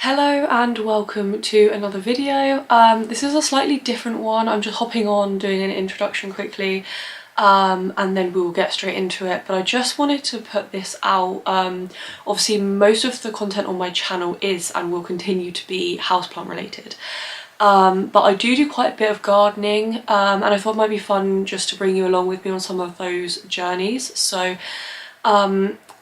Hello and welcome to another video. This is a slightly different one. I'm just hopping on, doing an introduction quickly, and then we'll get straight into it. But I just wanted to put this out. Obviously most of the content on my channel is and will continue to be houseplant related. But I do quite a bit of gardening, and I thought it might be fun just to bring you along with me on some of those journeys. So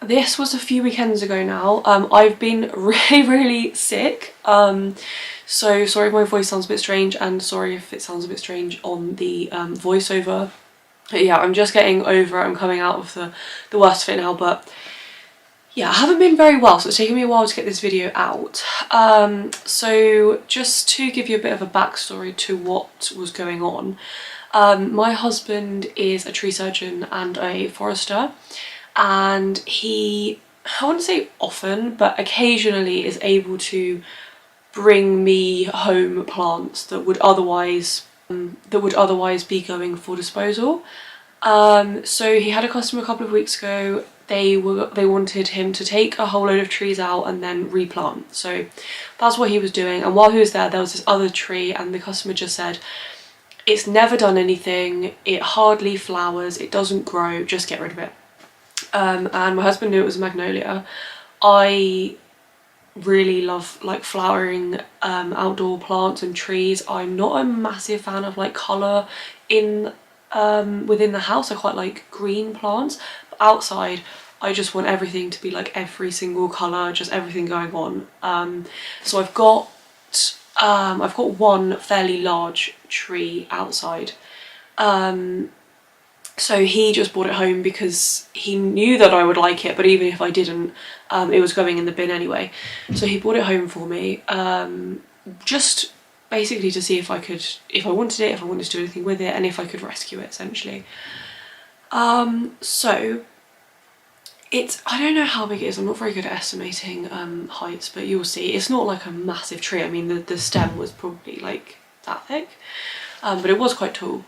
this was a few weekends ago now. I've been really sick, so sorry if my voice sounds a bit strange, and sorry if it sounds a bit strange on the voiceover. But yeah, I'm just getting over it. I'm coming out of the worst of it now, but yeah, I haven't been very well, so it's taken me a while to get this video out. So just to give you a bit of a backstory to what was going on, my husband is a tree surgeon and a forester, and he, I wouldn't say often, but occasionally is able to bring me home plants that would otherwise be going for disposal. So he had a customer a couple of weeks ago. They wanted him to take a whole load of trees out and then replant. So that's what he was doing. And while he was there was this other tree, and the customer just said, "It's never done anything, it hardly flowers, it doesn't grow, just get rid of it." And my husband knew it was a magnolia. I really love like flowering outdoor plants and trees. I'm not a massive fan of like colour in within the house. I quite like green plants, but outside I just want everything to be like every single colour, just everything going on. So I've got one fairly large tree outside. So he just brought it home because he knew that I would like it, but even if I didn't, it was going in the bin anyway. So he brought it home for me, just basically to see if I wanted it, if I wanted to do anything with it, and if I could rescue it, essentially. So I don't know how big it is. I'm not very good at estimating heights, but you'll see. It's not like a massive tree. I mean, the stem was probably like that thick, but it was quite tall.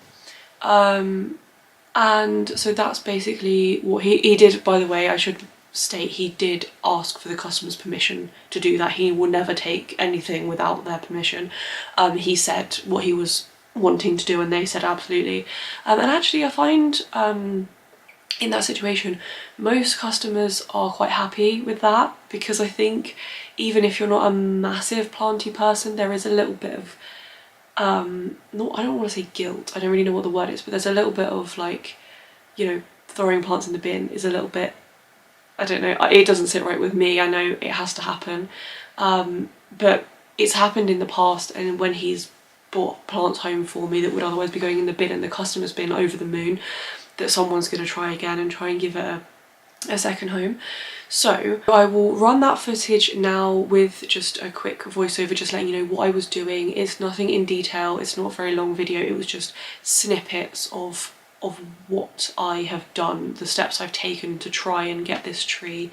And so that's basically what he did. By the way, I should state, he did ask for the customer's permission to do that. He will never take anything without their permission. He said what he was wanting to do and they said absolutely. And actually I find in that situation most customers are quite happy with that, because I think even if you're not a massive planty person, there is a little bit of I don't want to say guilt, I don't really know what the word is, but there's a little bit of like, you know, throwing plants in the bin is a little bit, I don't know, it doesn't sit right with me. I know it has to happen, but it's happened in the past, and when he's brought plants home for me that would otherwise be going in the bin, and the customer's been over the moon that someone's going to try again and try and give it a second home. So I will run that footage now with just a quick voiceover, just letting you know what I was doing. It's nothing in detail, it's not a very long video, it was just snippets of what I have done, the steps I've taken to try and get this tree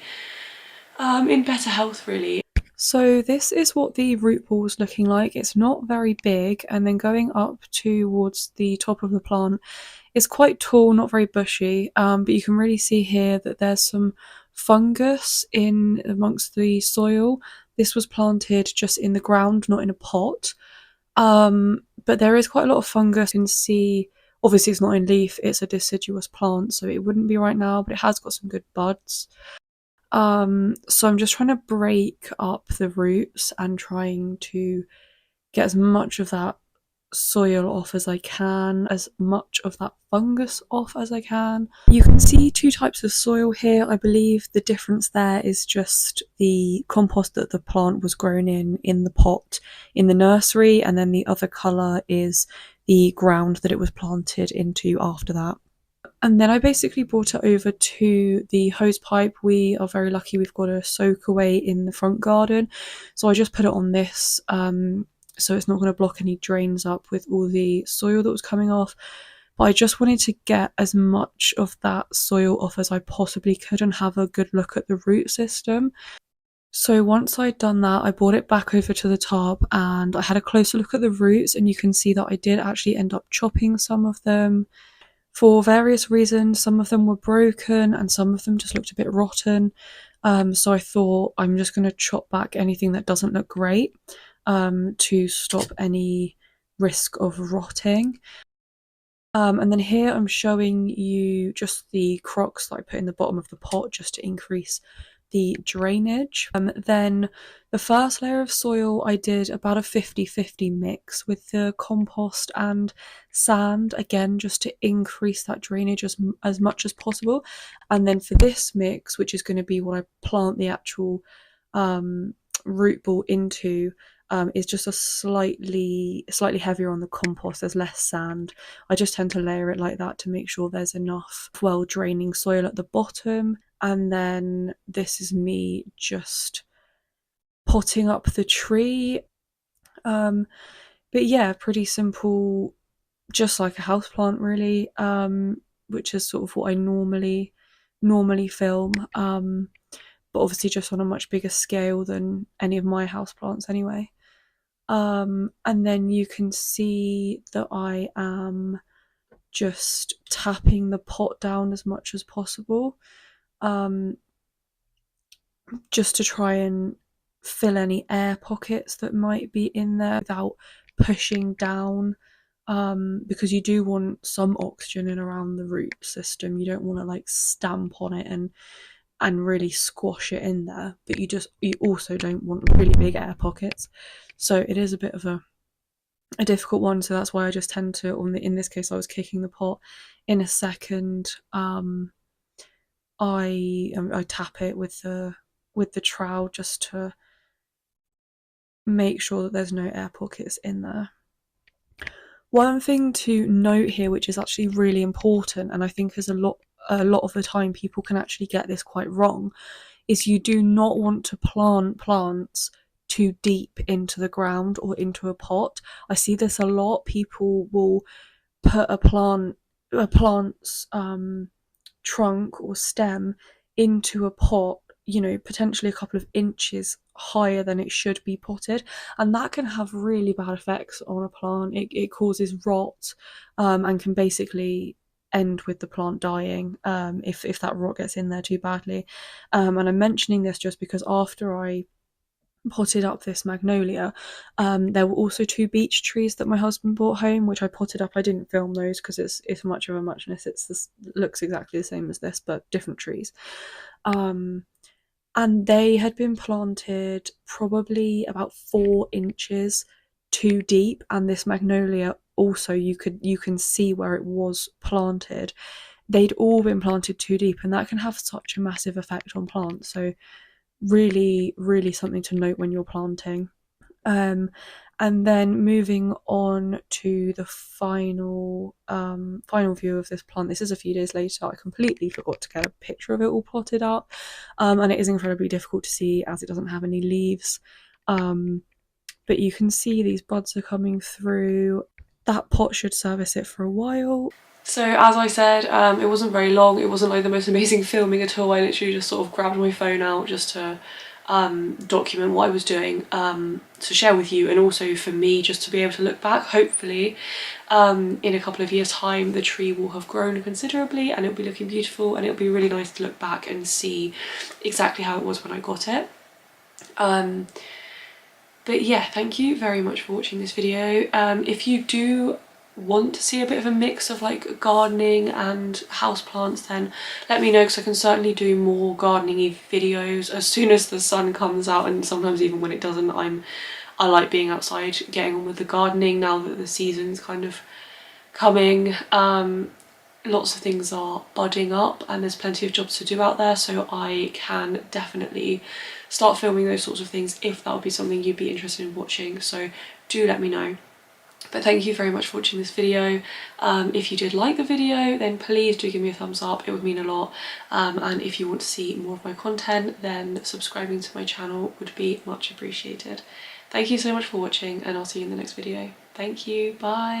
in better health, really. So this is what the root ball is looking like. It's not very big, and then going up towards the top of the plant is quite tall, not very bushy, but you can really see here that there's some fungus in amongst the soil. This was planted just in the ground, not in a pot, but there is quite a lot of fungus. You can see, obviously it's not in leaf, it's a deciduous plant, so it wouldn't be right now, but it has got some good buds. So I'm just trying to break up the roots and trying to get as much of that soil off as I can, as much of that fungus off as I can. You can see two types of soil here. I believe the difference there is just the compost that the plant was grown in the pot in the nursery, and then the other colour is the ground that it was planted into after that. And then I basically brought it over to the hose pipe. We are very lucky, we've got a soak away in the front garden, so I just put it on this so it's not going to block any drains up with all the soil that was coming off. But I just wanted to get as much of that soil off as I possibly could and have a good look at the root system. So once I'd done that, I brought it back over to the top and I had a closer look at the roots, and you can see that I did actually end up chopping some of them for various reasons. Some of them were broken and some of them just looked a bit rotten. So I thought I'm just going to chop back anything that doesn't look great to stop any risk of rotting. And then here I'm showing you just the crocks that I put in the bottom of the pot just to increase the drainage. Then the first layer of soil I did about a 50-50 mix with the compost and sand, again just to increase that drainage as much as possible. And then for this mix, which is going to be what I plant the actual root ball into, is just a slightly heavier on the compost. There's less sand. I just tend to layer it like that to make sure there's enough well draining soil at the bottom. And then this is me just potting up the tree. But yeah, pretty simple, just like a houseplant really, which is sort of what I normally film. But obviously just on a much bigger scale than any of my houseplants anyway. And then you can see that I am just tapping the pot down as much as possible, just to try and fill any air pockets that might be in there without pushing down, because you do want some oxygen in around the root system. You don't want to like stamp on it and really squash it in there, but you also don't want really big air pockets. So it is a bit of a difficult one. So that's why I just tend to, in this case I was kicking the pot. In a second, I tap it with the trowel just to make sure that there's no air pockets in there. One thing to note here, which is actually really important, and I think is a lot of the time people can actually get this quite wrong, is you do not want to plant plants too deep into the ground or into a pot. I see this a lot. People will put a plant's trunk or stem into a pot, potentially a couple of inches higher than it should be potted, and that can have really bad effects on a plant. It causes rot, and can basically end with the plant dying, if that rot gets in there too badly. And I'm mentioning this just because after I potted up this magnolia, there were also 2 beech trees that my husband brought home, which I potted up. I didn't film those because it's much of a muchness. It looks exactly the same as this, but different trees. And they had been planted probably about 4 inches too deep, and this magnolia also, you can see where it was planted. They'd all been planted too deep, and that can have such a massive effect on plants. So really, really something to note when you're planting. And then moving on to the final view of this plant. This is a few days later. I completely forgot to get a picture of it all plotted up, and it is incredibly difficult to see as it doesn't have any leaves. But you can see these buds are coming through. That pot should service it for a while. So as I said, it wasn't very long. It wasn't like the most amazing filming at all. I literally just sort of grabbed my phone out just to document what I was doing, to share with you, and also for me just to be able to look back. Hopefully in a couple of years' time the tree will have grown considerably and it'll be looking beautiful, and it'll be really nice to look back and see exactly how it was when I got it. But yeah, thank you very much for watching this video. If you do want to see a bit of a mix of like gardening and houseplants, then let me know, because I can certainly do more gardening videos as soon as the sun comes out, and sometimes even when it doesn't. I like being outside getting on with the gardening now that the season's kind of coming. Lots of things are budding up and there's plenty of jobs to do out there, so I can definitely start filming those sorts of things if that would be something you'd be interested in watching. So do let me know. But thank you very much for watching this video. If you did like the video, then please do give me a thumbs up. It would mean a lot. And if you want to see more of my content, then subscribing to my channel would be much appreciated. Thank you so much for watching, and I'll see you in the next video. Thank you. Bye.